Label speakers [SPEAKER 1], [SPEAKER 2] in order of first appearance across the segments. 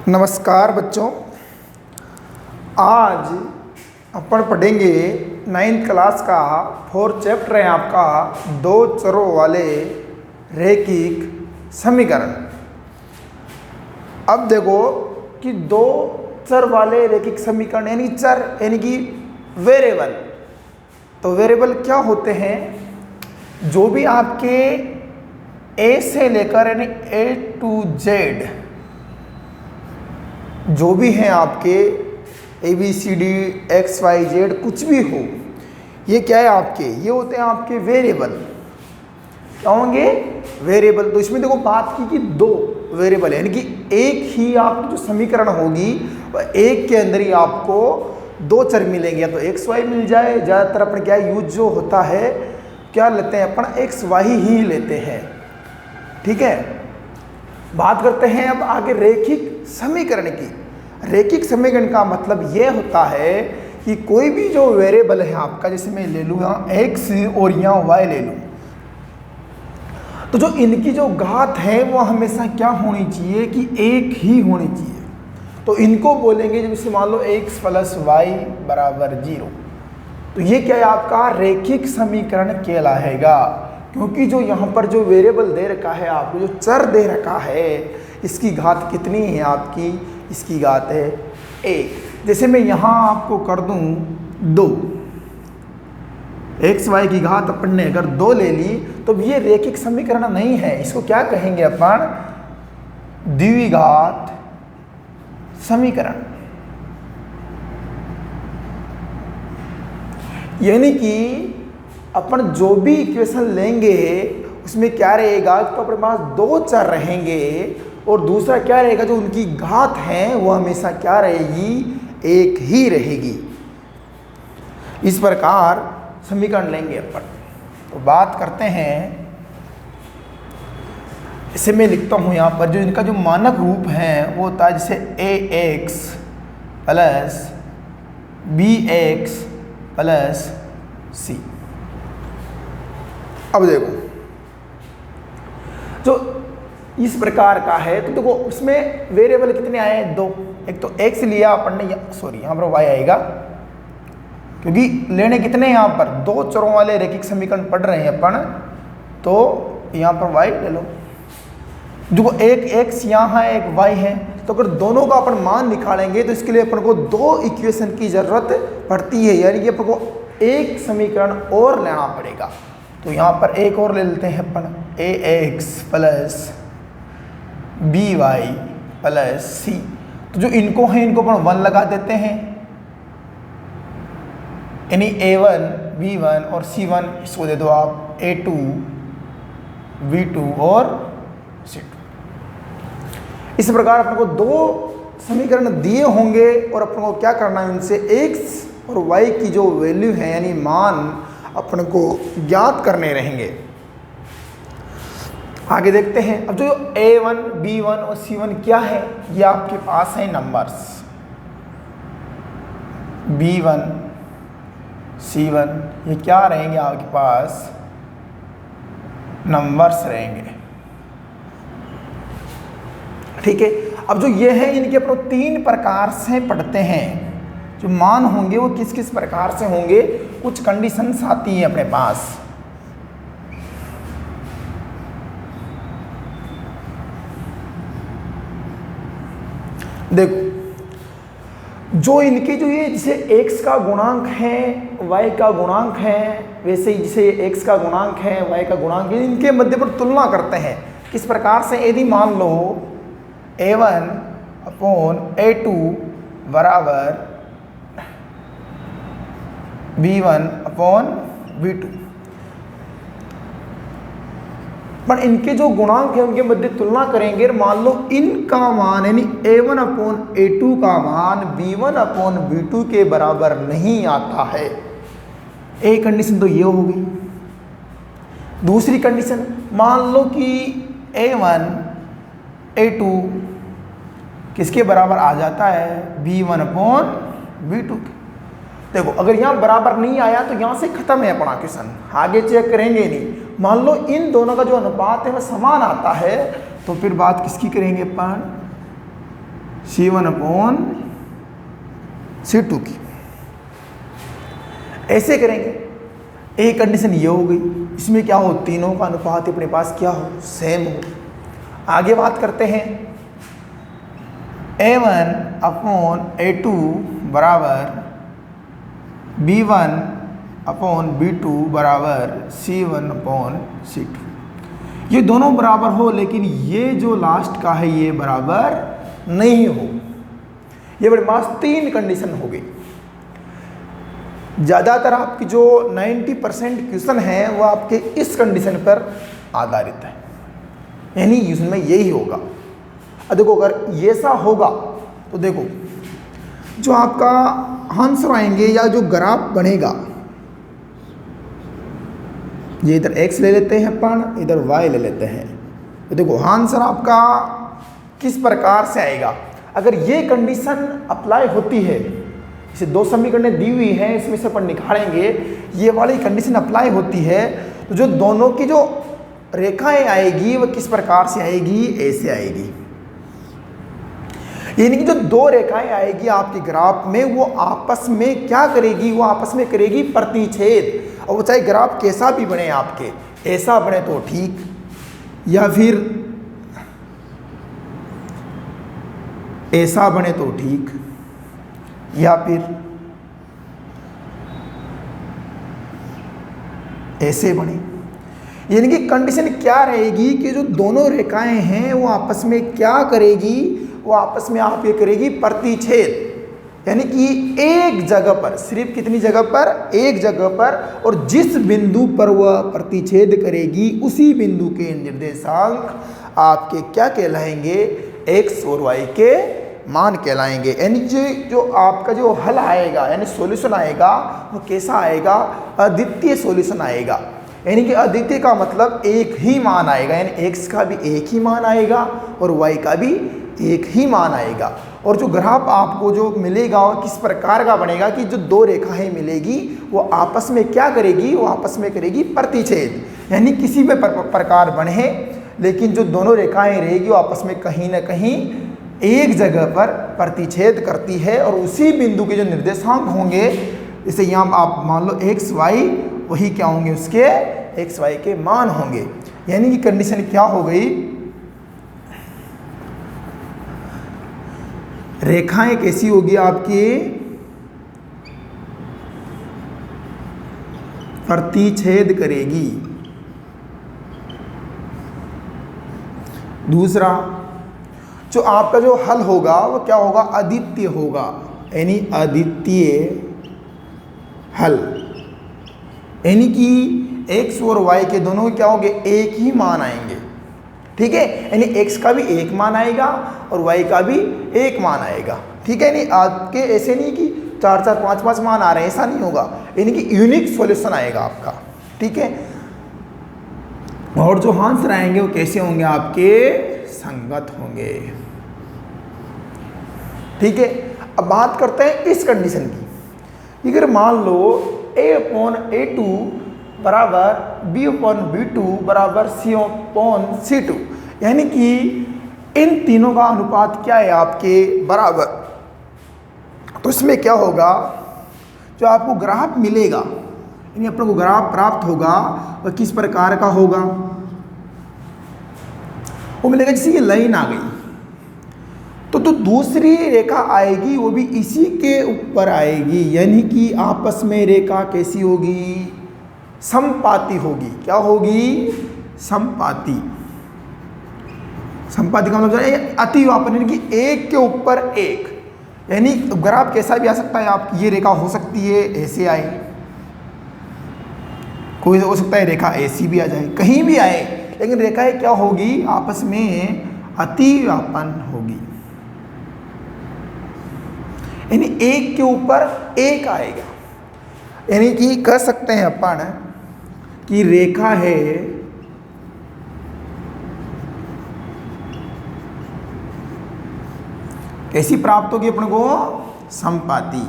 [SPEAKER 1] नमस्कार बच्चों, आज अपन पढ़ेंगे 9th क्लास का 4th चैप्टर है आपका दो चरों वाले रैखिक समीकरण। अब देखो कि दो चर वाले रैखिक समीकरण यानी चर यानी कि वेरिएबल। तो वेरिएबल क्या होते हैं? जो भी आपके ए से लेकर यानी ए टू जेड जो भी हैं आपके A B C D X Y Z कुछ भी हो, ये क्या है आपके, ये होते हैं आपके वेरिएबल। क्या होंगे? वेरिएबल। तो इसमें देखो बात की कि दो वेरिएबल यानी कि एक ही आपकी जो समीकरण होगी वह एक के अंदर ही आपको दो चर मिलेंगे, या तो एक्स वाई मिल जाए। ज़्यादातर अपन क्या यूज जो होता है क्या लेते हैं अपन, एक्स वाई ही लेते हैं। ठीक है, बात करते हैं अब आगे रैखिक समीकरण की। रैखिक समीकरण का मतलब यह होता है कि कोई भी जो वेरिएबल है आपका, जैसे मैं ले लूँ यहाँ एक्स और यहाँ वाई ले लूँ, तो जो इनकी जो घात है वो हमेशा क्या होनी चाहिए कि एक ही होनी चाहिए। तो इनको बोलेंगे जैसे मान लो एक्स प्लस वाई बराबर 0, तो ये क्या है आपका रैखिक समीकरण कहलाएगा। क्योंकि जो यहाँ पर जो वेरिएबल दे रखा है आपको, जो चर दे रखा है, इसकी घात कितनी है आपकी, इसकी घात है 1। जैसे मैं यहाँ आपको कर दूँ 2, एक्स वाई की घात अपन ने अगर 2 ले ली तो ये रैखिक समीकरण नहीं है। इसको क्या कहेंगे अपन? द्विघात समीकरण। यानी कि अपन जो भी इक्वेशन लेंगे उसमें क्या रहेगा, तो अपने पास दो चर रहेंगे और दूसरा क्या रहेगा, जो उनकी घात है वो हमेशा क्या रहेगी, एक ही रहेगी। इस प्रकार समीकरण लेंगे अपन। तो बात करते हैं, इसे मैं लिखता हूँ यहाँ पर, जो इनका जो मानक रूप है वो होता है जैसे A X plus B X plus C. अब देखो जो इस प्रकार का है, तो देखो उसमें वेरिएबल कितने आए हैं? 2। एक तो एक्स लिया अपन ने, सॉरी यहाँ पर वाई आएगा, क्योंकि लेने कितने यहाँ पर दो चरों वाले रैखिक समीकरण पढ़ रहे हैं अपन, तो यहाँ पर वाई ले लो। देखो एक एक्स यहाँ है, एक वाई है, तो अगर दोनों का अपन मान निकालेंगे तो इसके लिए अपन को दो इक्वेशन की जरूरत पड़ती है, यानी कि अपन को एक समीकरण और लेना पड़ेगा। तो यहाँ पर एक और ले लेते हैं अपन, A X plus B Y plus C. तो जो इनको है इनको अपन 1 लगा देते हैं, यानी a1 b1 और c1 इसको दे दो आप a2 b2 और c2। इस प्रकार अपन को दो समीकरण दिए होंगे और अपन को क्या करना है, उनसे x और y की जो वैल्यू है यानी मान अपन को ज्ञात करने रहेंगे। आगे देखते हैं। अब जो a1 b1 और c1 क्या है, ये आपके पास है नंबर्स। b1 c1 ये क्या रहेंगे आपके पास, नंबर्स रहेंगे। ठीक है, अब जो ये है इनके अपन 3 प्रकार से पढ़ते हैं। जो मान होंगे वो किस किस प्रकार से होंगे, कुछ कंडीशंस आती है अपने पास। देखो जो इनके जो ये जैसे x का गुणांक है y का गुणांक है, वैसे ही जैसे x का गुणांक है y का गुणांक है, इनके मध्य पर तुलना करते हैं। किस प्रकार से? यदि मान लो a1 अपॉन a2 बराबर b1 अपॉन b2, पर इनके जो गुणांक है उनके मध्य तुलना करेंगे। मान लो इनका मान यानी a1 अपॉन a2 का मान b1 अपॉन b2 के बराबर नहीं आता है। एक कंडीशन तो ये हो गई। दूसरी कंडीशन, मान लो कि a1 a2 किसके बराबर आ जाता है, b1 अपॉन b2। देखो अगर यहाँ बराबर नहीं आया तो यहाँ से खत्म है अपना क्वेश्चन, आगे चेक करेंगे नहीं। मान लो इन दोनों का जो अनुपात है वह समान आता है, तो फिर बात किसकी करेंगे अपन, C1/C2 की। ऐसे करेंगे, एक कंडीशन ये हो गई, इसमें क्या हो, तीनों का अनुपात अपने पास क्या हो, सेम हो। आगे बात करते हैं, A1/A2 बराबर B1/B2 बराबर C1/C2। ये दोनों बराबर हो, लेकिन ये जो लास्ट का है ये बराबर नहीं हो। ये बड़े पास 3 कंडीशन हो गई। ज़्यादातर आपकी जो 90% क्वेश्चन है वो आपके इस कंडीशन पर आधारित है, यानी इसमें यही होगा। अब देखो, अगर ये सा होगा तो देखो जो आपका आंसर आएंगे या जो ग्राफ बनेगा, ये इधर x ले लेते हैं अपन, इधर y ले लेते हैं, तो देखो आंसर आपका किस प्रकार से आएगा। अगर ये कंडीशन अप्लाई होती है, इसे 2 समीकरणें दी हुई हैं, इसमें से अपन निकालेंगे, ये वाली कंडीशन अप्लाई होती है तो जो दोनों की जो रेखाएं आएगी वो किस प्रकार से आएगी, ऐसे आएगी। यानी कि जो 2 रेखाएं आएगी आपके ग्राफ में, वो आपस में क्या करेगी, वो आपस में करेगी प्रतिच्छेद। और वो चाहे ग्राफ कैसा भी बने आपके, ऐसा बने तो ठीक, या फिर ऐसा बने तो ठीक, या फिर ऐसे बने। यानी कि कंडीशन क्या रहेगी कि जो दोनों रेखाएं हैं वो आपस में क्या करेगी, वो आपस में आप ये करेगी प्रतिच्छेद। यानी कि एक जगह पर, सिर्फ कितनी जगह पर, एक जगह पर, और जिस बिंदु पर वह प्रतिच्छेद करेगी उसी बिंदु के निर्देशांक आपके क्या कहलाएंगे, x और y के मान कहलाएंगे। यानी जो आपका जो हल आएगा, यानी सॉल्यूशन आएगा, वो कैसा आएगा, अद्वितीय सॉल्यूशन आएगा। यानी कि अद्वितीय का मतलब एक ही मान आएगा, यानी x का भी एक ही मान आएगा और y का भी एक ही मान आएगा। और जो ग्राफ आपको जो मिलेगा वो किस प्रकार का बनेगा कि जो 2 रेखाएं मिलेगी वो आपस में क्या करेगी, वो आपस में करेगी प्रतिच्छेद। यानी किसी भी प्रकार बने, लेकिन जो दोनों रेखाएं रहेगी वो आपस में कहीं ना कहीं एक जगह पर प्रतिच्छेद करती है, और उसी बिंदु के जो निर्देशांक होंगे, जैसे यहाँ आप मान लो x y, वही क्या होंगे, उसके x y के मान होंगे। यानी कि कंडीशन क्या हो गई, रेखाएं कैसी होगी आपकी, प्रतिच्छेद करेगी। दूसरा, जो आपका जो हल होगा वो क्या होगा, अद्वितीय होगा, यानी अद्वितीय हल। यानी कि x और y के दोनों क्या होंगे, एक ही मान आएंगे। ठीक है, यानी x का भी एक मान आएगा और y का भी एक मान आएगा। ठीक है, नहीं आपके ऐसे नहीं कि 4-4 5-5 मान आ रहे हैं, ऐसा नहीं होगा। यानी कि यूनिक सॉल्यूशन आएगा आपका। ठीक है, और जो आंसर आएंगे वो कैसे होंगे, आपके संगत होंगे। ठीक है, अब बात करते हैं इस कंडीशन की। अगर मान लो A/A2 बराबर B/B2 बराबर C/C2, यानी कि इन तीनों का अनुपात क्या है आपके बराबर, तो इसमें क्या होगा, जो आपको ग्राफ मिलेगा, यानी अपने को ग्राफ प्राप्त होगा, वह किस प्रकार का होगा, वो मिलेगा जैसे ये लाइन आ गई तो दूसरी रेखा आएगी, वो भी इसी के ऊपर आएगी। यानी कि आपस में रेखा कैसी होगी, समपाती होगी। क्या होगी, समपाती। समपाती का मतलब अतिव्यापन, यानी कि एक के ऊपर एक। यानी ग्राफ कैसा भी आ सकता है, आपकी ये रेखा हो सकती है ऐसे आए, कोई हो सकता है रेखा ऐसी भी आ जाए, कहीं भी आए, लेकिन रेखाएं क्या होगी, आपस में अतिव्यापन होगी। यानी एक के ऊपर एक आएगा। यानी कि कह सकते हैं अपन कि रेखा है कैसी प्राप्त होगी अपन को, समपाती।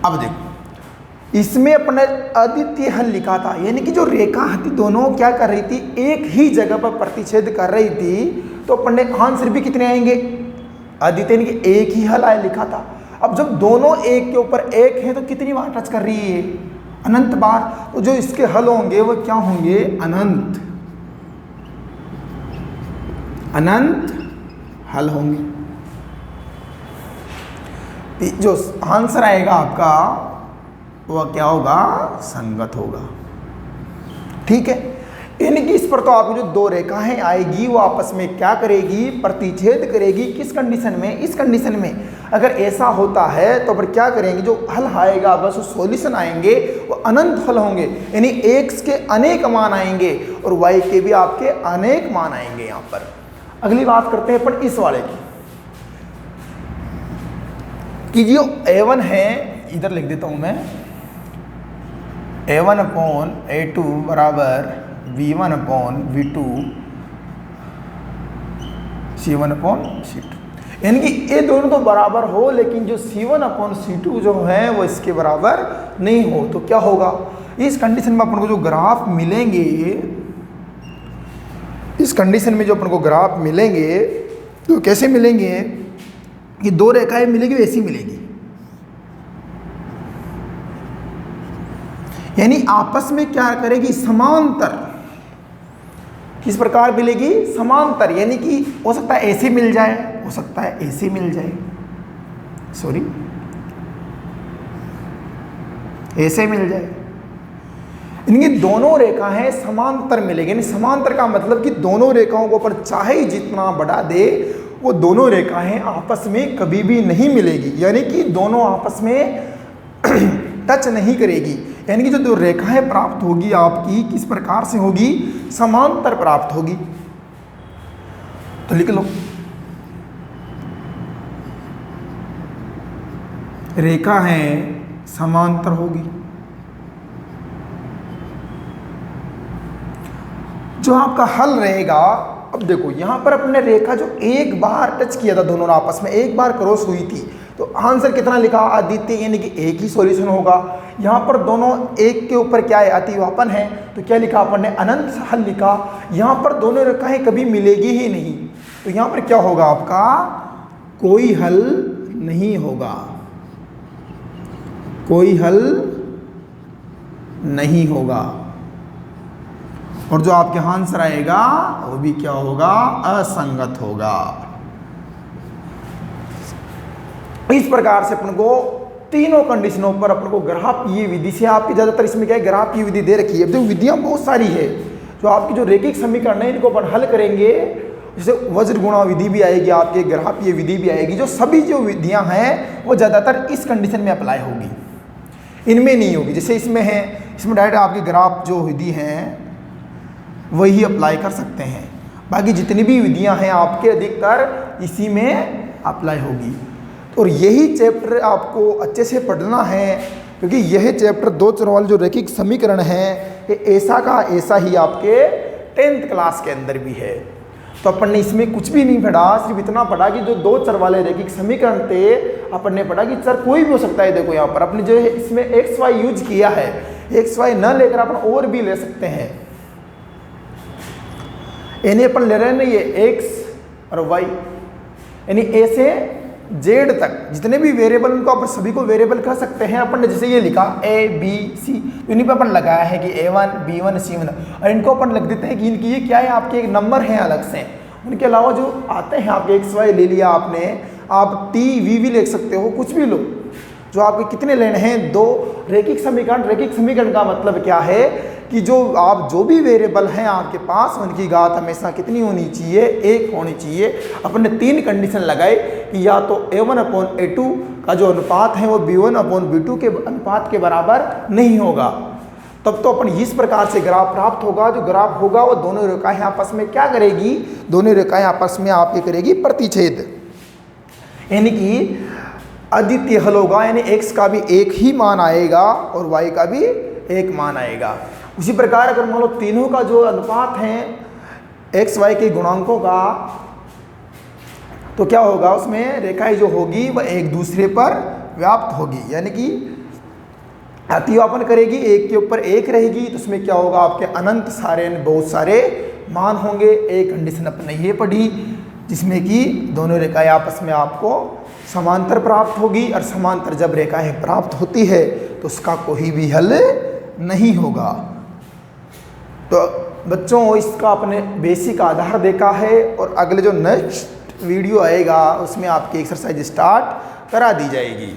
[SPEAKER 1] अब देखो इसमें अपने अद्वितीय हल लिखा था, यानी कि जो रेखा थी दोनों क्या कर रही थी, एक ही जगह पर प्रतिच्छेद कर रही थी, तो अपन ने आंसर भी कितने आएंगे, अद्वितीय, यानी कि एक ही हल आया लिखा था। अब जब दोनों एक के ऊपर एक हैं तो कितनी बार टच कर रही है, अनंत बार। तो जो इसके हल होंगे वो क्या होंगे, अनंत, अनंत हल होंगे। जो आंसर आएगा आपका वह क्या होगा, संगत होगा। ठीक है, यानी कि इस पर तो आपको जो दो रेखाएं आएगी वो आपस में क्या करेगी, प्रतिच्छेद करेगी। किस कंडीशन में, इस कंडीशन में। अगर ऐसा होता है तो फिर क्या करेंगे, जो हल आएगा बस सॉल्यूशन आएंगे वो अनंत हल होंगे, यानी x के अनेक मान आएंगे और y के भी आपके अनेक मान आएंगे। यहाँ पर अगली बात करते हैं अपन इस वाले की, कि जो a1 है, इधर लिख देता हूं मैं, a1 अपॉन a2 बराबर v1 upon v2 c1 upon c2, यानी कि ये दोनों तो बराबर हो लेकिन जो c1 अपॉन c2 जो है वो इसके बराबर नहीं हो। तो क्या होगा, इस कंडीशन में अपन को जो ग्राफ मिलेंगे, इस कंडीशन में जो अपन को ग्राफ मिलेंगे तो कैसे मिलेंगे, कि दो रेखाएं मिलेगी वैसी मिलेगी, यानी आपस में क्या करेगी, समांतर। किस प्रकार मिलेगी, समांतर, यानी कि हो सकता है ऐसे मिल जाए, हो सकता है ऐसे मिल जाए, सॉरी ऐसे मिल जाए, इनकी दोनों रेखाएं समांतर मिलेगी। यानी समांतर का मतलब कि दोनों रेखाओं को पर चाहे जितना बढ़ा दे वो दोनों रेखाएं आपस में कभी भी नहीं मिलेगी, यानी कि दोनों आपस में टच नहीं करेगी। यानी कि जो दो रेखाएं प्राप्त होगी आपकी किस प्रकार से होगी, समांतर प्राप्त होगी। तो लिख लो, रेखा है समांतर होगी। जो आपका हल रहेगा, अब देखो यहां पर अपने रेखा जो एक बार टच किया था, दोनों आपस में एक बार क्रॉस हुई थी, तो आंसर कितना लिखा, अद्वितीय, यानी कि एक ही सॉल्यूशन होगा। यहाँ पर दोनों एक के ऊपर क्या है, अतिव्यापन है, तो क्या लिखा अपन ने, अनंत हल लिखा। यहाँ पर दोनों रेखाएं कभी मिलेगी ही नहीं, तो यहाँ पर क्या होगा आपका, कोई हल नहीं होगा, कोई हल नहीं होगा। और जो आपके आंसर आएगा वो भी क्या होगा, असंगत होगा। इस प्रकार से अपन को तीनों कंडीशनों पर अपन को ग्राफीय विधि से, आपकी ज्यादातर इसमें क्या है, ग्राफीय विधि दे रखी है। तो विधियां बहुत सारी है, जो आपकी जो रेखिक समीकरण है इनको अपन हल करेंगे। जैसे वज्र गुणा विधि भी आएगी, आपके ग्राफीय विधि भी आएगी। जो सभी जो विधियां हैं वो ज्यादातर इस कंडीशन में अप्लाई होगी, इनमें नहीं होगी। जैसे इसमें है, इसमें डायरेक्ट आपकी ग्राफ जो विधि है वही अप्लाई कर सकते हैं, बाकी जितनी भी विधियां हैं आपके अधिकतर इसी में अप्लाई होगी। और यही चैप्टर आपको अच्छे से पढ़ना है, क्योंकि यह चैप्टर दो चर वाले जो रैखिक समीकरण है ये ऐसा का ऐसा ही आपके 10th क्लास के अंदर भी है। तो अपन ने इसमें कुछ भी नहीं पढ़ा, सिर्फ इतना पढ़ा कि जो दो चर वाले रैखिक समीकरण थे, अपन ने पढ़ा कि चर कोई भी हो सकता है। देखो यहाँ पर अपने जो है इसमें एक्स वाई यूज किया है, एक्स वाई न लेकर अपन और भी ले सकते हैं। यानी अपन ले रहे हैं ना ये एक्स और वाई, यानी ए से जेड तक जितने भी वेरिएबल उनको अपन सभी को वेरिएबल कह सकते हैं। अपन ने जैसे ये लिखा ए बी सी, इन्हीं पे अपन लगाया है कि a1 b1 c1, और इनको अपन लिख देते हैं कि इनकी ये क्या है, आपके एक नंबर हैं अलग से। उनके अलावा जो आते हैं आपके एक्स वाई ले लिया आपने, आप टी वी भी लिख सकते हो, कुछ भी लो। जो आपके कितने लेने हैं, दो। रैखिक समीकरण, रैखिक समीकरण का मतलब क्या है कि जो आप जो भी वेरिएबल हैं आपके पास उनकी घात हमेशा कितनी होनी चाहिए, एक होनी चाहिए। अपन ने तीन कंडीशन लगाए कि या तो a1 अपॉन a2 का जो अनुपात है वो b1 अपॉन b2 के अनुपात के बराबर नहीं होगा, तब तो अपन इस प्रकार से ग्राफ प्राप्त होगा। जो ग्राफ होगा वो दोनों रेखाएं आपस में क्या करेगी, दोनों रेखाएं आपस में आपके करेगी प्रतिच्छेद, यानी कि अद्वितीय हल होगा। यानी x का भी एक ही मान आएगा और y का भी एक मान आएगा। उसी प्रकार अगर मान लो तीनों का जो अनुपात है एक्स वाई के गुणांकों का, तो क्या होगा, उसमें रेखाएं जो होगी वह एक दूसरे पर व्याप्त होगी, यानी कि अतिव्यापन करेगी, एक के ऊपर एक रहेगी, तो उसमें क्या होगा, आपके अनंत सारे बहुत सारे मान होंगे। एक कंडीशन अपने ये पढ़ी जिसमें कि दोनों रेखाएं आपस में आपको समांतर प्राप्त होगी, और समांतर जब रेखाएं प्राप्त होती है तो उसका कोई भी हल नहीं होगा। तो बच्चों इसका अपने बेसिक आधार देखा है, और अगले जो नेक्स्ट वीडियो आएगा उसमें आपकी एक्सरसाइज स्टार्ट करा दी जाएगी।